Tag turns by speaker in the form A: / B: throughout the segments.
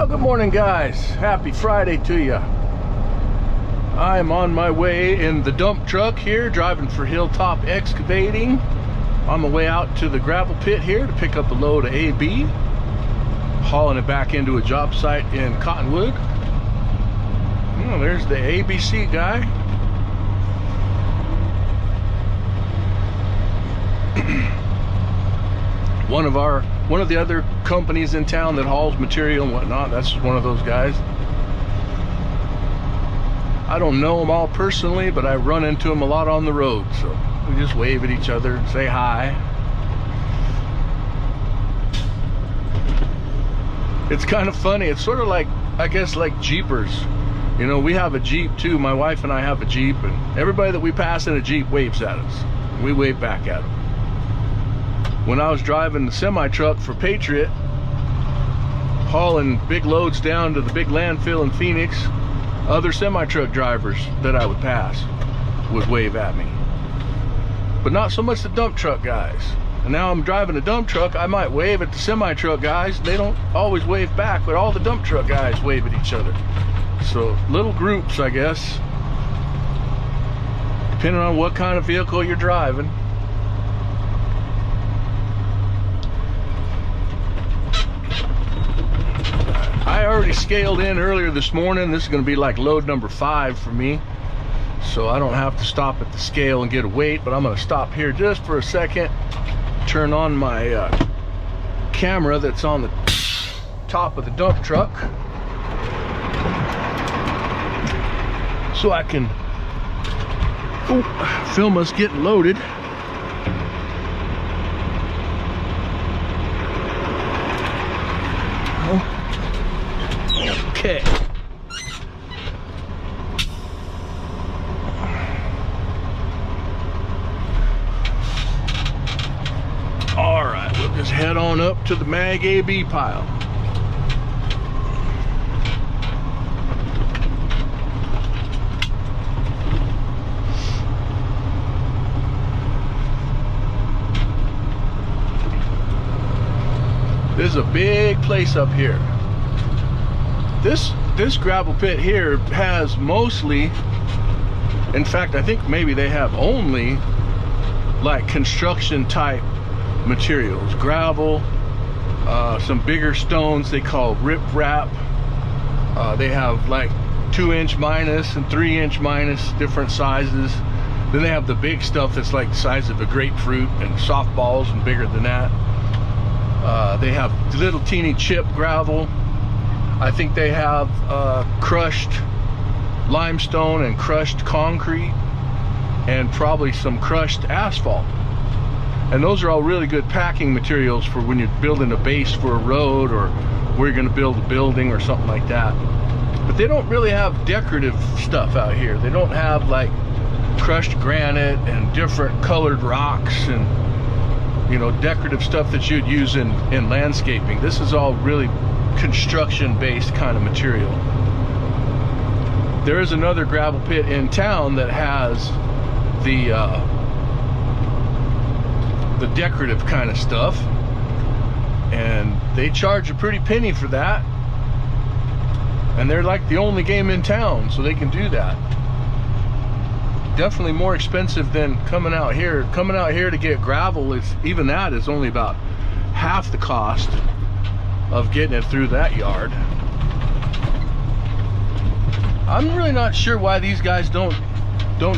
A: Well, good morning, guys. Happy Friday to you. I'm on my way in the dump truck here, driving for Hilltop Excavating. On my way out to the gravel pit here to pick up a load of AB, hauling it back into a job site in Cottonwood. Oh, there's the ABC guy. One of the other companies in town that hauls material and whatnot. That's one of those guys. I don't know them all personally, but I run into them a lot on the road, so we just wave at each other, say hi. It's kind of funny. It's sort of like, I guess, like Jeepers. You know, we have a Jeep too. My wife and I have a Jeep, and everybody that we pass in a Jeep waves at us. We wave back at them. When I was driving the semi-truck for Patriot, hauling big loads down to the big landfill in Phoenix, other semi-truck drivers that I would pass would wave at me. But not so much the dump truck guys. And now I'm driving a dump truck, I might wave at the semi-truck guys. They don't always wave back, but all the dump truck guys wave at each other. So little groups, I guess, depending on what kind of vehicle you're driving. I already scaled in earlier this morning. This is going to be like load number 5 for me, so I don't have to stop at the scale and get a weight, but I'm going to stop here just for a second, turn on my camera that's on the top of the dump truck so I can film us getting loaded. Okay. All right, we'll just head on up to the Mag AB pile. This is a big place up here. This gravel pit here has mostly, in fact, I think maybe they have only like construction type materials, gravel, some bigger stones they call riprap. They have like 2" minus and 3" minus, different sizes. Then they have the big stuff that's like the size of a grapefruit and softballs and bigger than that. They have little teeny chip gravel. I think they have crushed limestone and crushed concrete and probably some crushed asphalt. And those are all really good packing materials for when you're building a base for a road or where you're going to build a building or something like that. But they don't really have decorative stuff out here. They don't have like crushed granite and different colored rocks and, you know, decorative stuff that you'd use in landscaping. This is all really construction based kind of material. There is another gravel pit in town that has the decorative kind of stuff, and they charge a pretty penny for that, and they're like the only game in town, so they can do that. Definitely more expensive than coming out here. Coming out here to get gravel is, even that is only about half the cost of getting it through that yard. I'm really not sure why these guys don't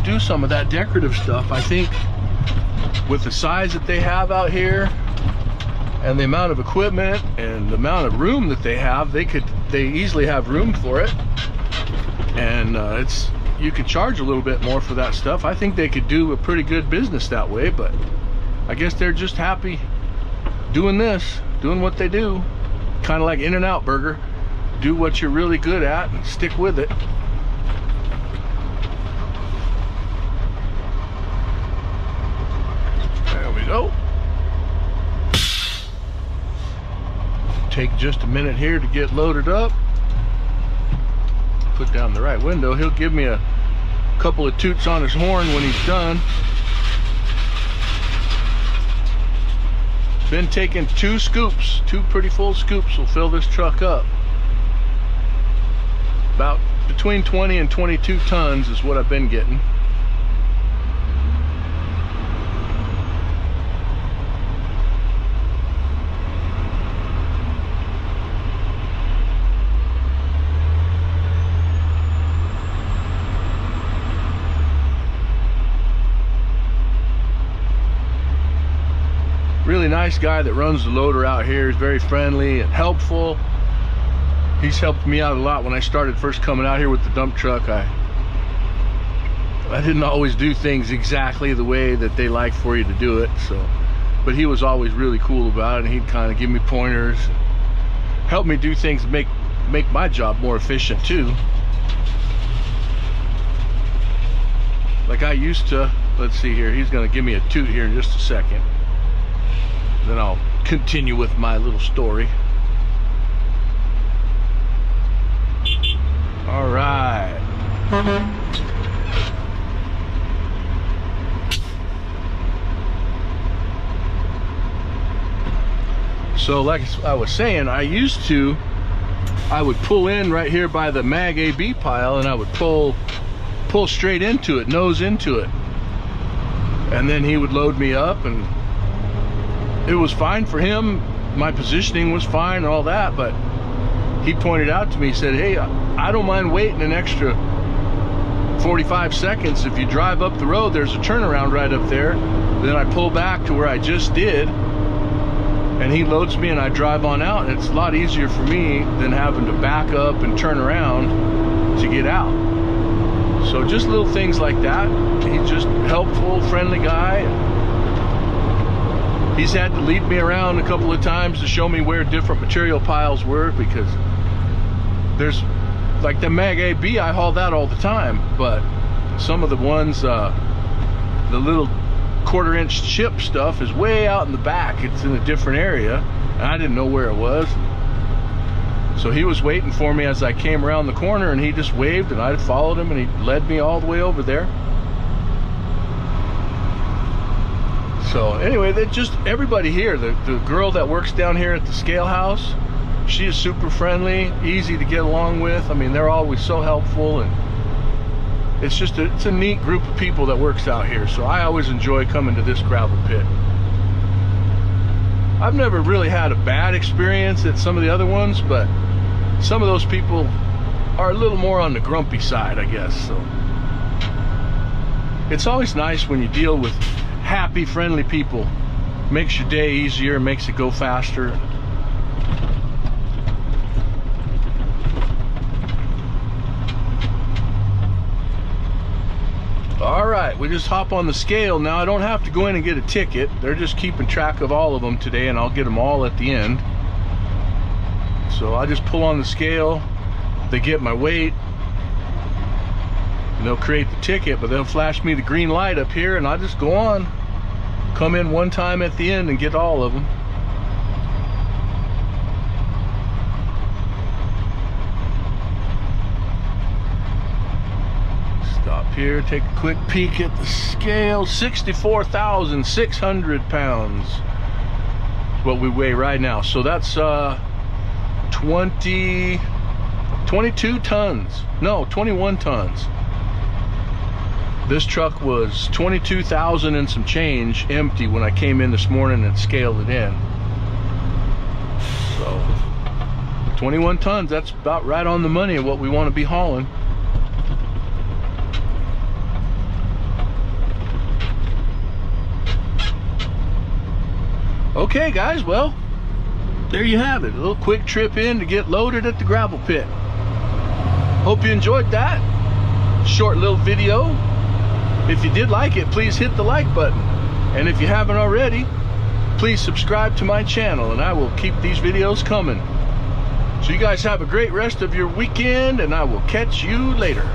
A: do some of that decorative stuff. I think with the size that they have out here and the amount of equipment and the amount of room that they have, they easily have room for it, and you could charge a little bit more for that stuff. I think they could do a pretty good business that way, but I guess they're just happy doing what they do. Kind of like In-N-Out Burger. Do what you're really good at and stick with it. There we go. Take just a minute here to get loaded up. Put down the right window. He'll give me a couple of toots on his horn when he's done. Been taking 2 scoops, 2 pretty full scoops will fill this truck up. About between 20 and 22 tons is what I've been getting. Really nice guy that runs the loader out here. He's very friendly and helpful. He's helped me out a lot. When I started first coming out here with the dump truck, I didn't always do things exactly the way that they like for you to do it. So, but he was always really cool about it, and he'd kind of give me pointers, help me do things, make my job more efficient too. Like I used to. Let's see here. He's going to give me a toot here in just a second. Then I'll continue with my little story. All right. So like I was saying, I would pull in right here by the Mag AB pile, and I would pull straight into it, nose into it. And then he would load me up, and it was fine for him. My positioning was fine and all that, but he pointed out to me, he said, hey, I don't mind waiting an extra 45 seconds. If you drive up the road, there's a turnaround right up there. Then I pull back to where I just did, and he loads me and I drive on out, and it's a lot easier for me than having to back up and turn around to get out. So just little things like that. He's just helpful, friendly guy. He's had to lead me around a couple of times to show me where different material piles were, because there's like the Mag AB, I haul that all the time, but some of the ones, the little 1/4-inch chip stuff is way out in the back. It's in a different area, and I didn't know where it was. So he was waiting for me as I came around the corner, and he just waved, and I followed him, and he led me all the way over there. So anyway, they just, everybody here, the girl that works down here at the scale house, she is super friendly, easy to get along with. I mean, they're always so helpful, and it's just it's a neat group of people that works out here. So I always enjoy coming to this gravel pit. I've never really had a bad experience at some of the other ones, but some of those people are a little more on the grumpy side, I guess. So it's always nice when you deal with happy, friendly people. Makes your day easier, makes it go faster. All right, we just hop on the scale now. I don't have to go in and get a ticket. They're just keeping track of all of them today, and I'll get them all at the end. So I just pull on the scale, they get my weight, and they'll create the ticket, but they'll flash me the green light up here, and I just go on, come in one time at the end and get all of them. Stop here, take a quick peek at the scale. 64,600 pounds is what we weigh right now. So that's 22 tons. No, 21 tons. This truck was 22,000 and some change empty when I came in this morning and scaled it in. So 21 tons, that's about right on the money of what we want to be hauling. Okay guys, well, there you have it. A little quick trip in to get loaded at the gravel pit. Hope you enjoyed that short little video. If you did like it, please hit the like button. And if you haven't already, please subscribe to my channel, and I will keep these videos coming. So you guys have a great rest of your weekend, and I will catch you later.